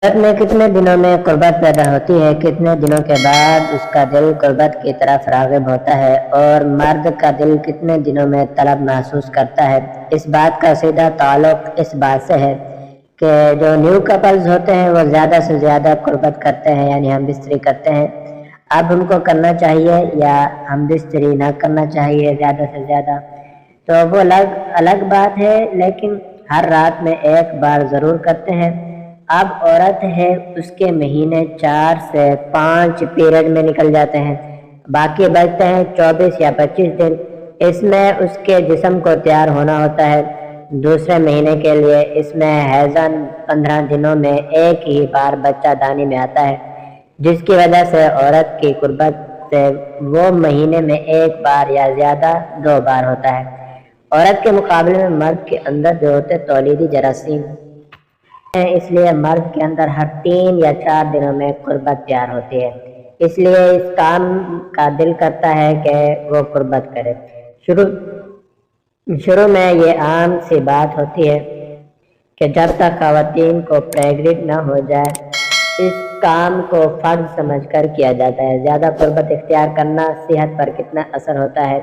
औरत में कितने दिनों में कुर्बत पैदा होती है, कितने दिनों के बाद उसका दिल कुर्बत की तरफ राग़िब होता है और मर्द का दिल कितने दिनों में तलब महसूस करता है। इस बात का सीधा ताल्लुक इस बात से है कि जो न्यू कपल्स होते हैं वो ज़्यादा से ज़्यादा कुर्बत करते हैं, यानी हम बिस्तरी करते हैं। अब हमको करना चाहिए या हम बिस्तरी ना करना चाहिए ज़्यादा से ज़्यादा, तो वो अलग बात है, लेकिन हर रात में एक बार ज़रूर करते हैं। अब औरत है, उसके महीने 4 से 5 पीरियड में निकल जाते हैं, बाकी बचते हैं 24 या 25 दिन। इसमें उसके जिस्म को तैयार होना होता है दूसरे महीने के लिए। इसमें हैज़न 15 दिनों में एक ही बार बच्चा दानी में आता है, जिसकी वजह से औरत की कुर्बत से वो महीने में एक बार या ज़्यादा 2 बार होता है। औरत के मुकाबले में मर्द के अंदर जो होते तौलीदी जरासीम है, इसलिए मर्द के अंदर हर 3 या 4 दिनों में कुर्बत तैयार होती है। इसलिए इस काम का दिल करता है कि वो कुर्बत करे। शुरू में ये आम सी बात होती है कि जब तक खवातीन को प्रेग्नेंट ना हो जाए, इस काम को फर्ज समझकर किया जाता है। ज़्यादा कुर्बत इख्तियार करना सेहत पर कितना असर होता है।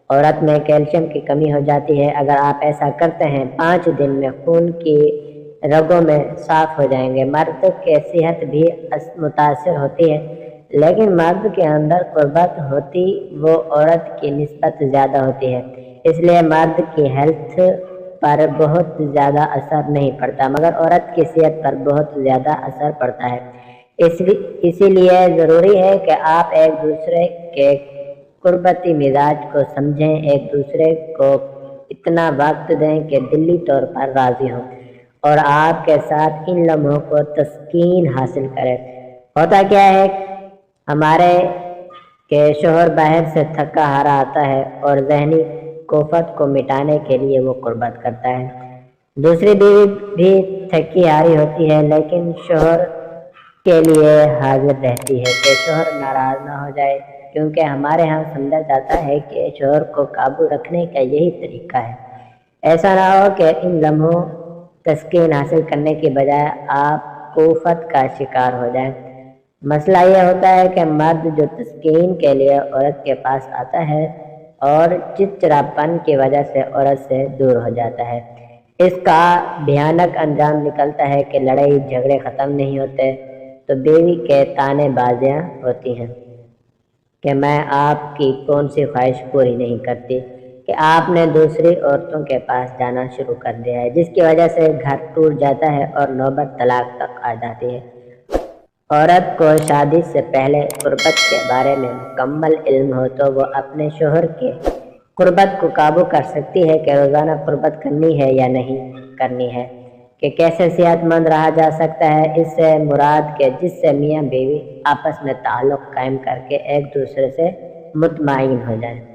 औरत में कैल्शियम की कमी हो जाती है। अगर आप ऐसा करते हैं, 5 दिन में खून की रगों में साफ हो जाएंगे। मर्द के सेहत भी मुतासर होती है, लेकिन मर्द के अंदर कुर्बत होती वो औरत की निस्बत ज़्यादा होती है, इसलिए मर्द की हेल्थ पर बहुत ज़्यादा असर नहीं पड़ता, मगर औरत की सेहत पर बहुत ज़्यादा असर पड़ता है। इसीलिए ज़रूरी है कि आप एक दूसरे के कुर्बती मिजाज को समझें, एक दूसरे को इतना वक्त दें कि दिली तौर पर राज़ी हों और आपके साथ इन लम्हों को तस्कीन हासिल करें। होता क्या है, हमारे के शोहर बाहर से थका हारा आता है और जहनी कोफत को मिटाने के लिए वो कुर्बत करता है। दूसरी बीवी भी थकी हारी होती है, लेकिन शोहर के लिए हाजिर रहती है कि शोहर नाराज़ ना हो जाए, क्योंकि हमारे यहाँ समझा जाता है कि शोहर को काबू रखने का यही तरीका है। ऐसा ना हो कि इन लम्हों तस्कीन हासिल करने की बजाय आप कोफत का शिकार हो जाए। मसला यह होता है कि मर्द जो तस्कीन के लिए औरत के पास आता है और चिड़चिड़ापन की वजह से औरत से दूर हो जाता है, इसका भयानक अंजाम निकलता है कि लड़ाई झगड़े ख़त्म नहीं होते, तो बीवी के ताने बाजियाँ होती हैं कि मैं आपकी कौन सी ख्वाहिश पूरी नहीं करती, कि आपने दूसरी औरतों के पास जाना शुरू कर दिया है, जिसकी वजह से घर टूट जाता है और नौबत तलाक तक आ जाती है। औरत को शादी से पहले कुर्बत के बारे में मुकम्मल इल्म हो तो वो अपने शोहर के कुर्बत को काबू कर सकती है कि रोज़ाना कुर्बत करनी है या नहीं करनी है, कि कैसे सेहतमंद रहा जा सकता है। इससे मुराद के जिससे मियाँ बीवी आपस में ताल्लुक़ कायम करके एक दूसरे से मुतमईन हो जाए।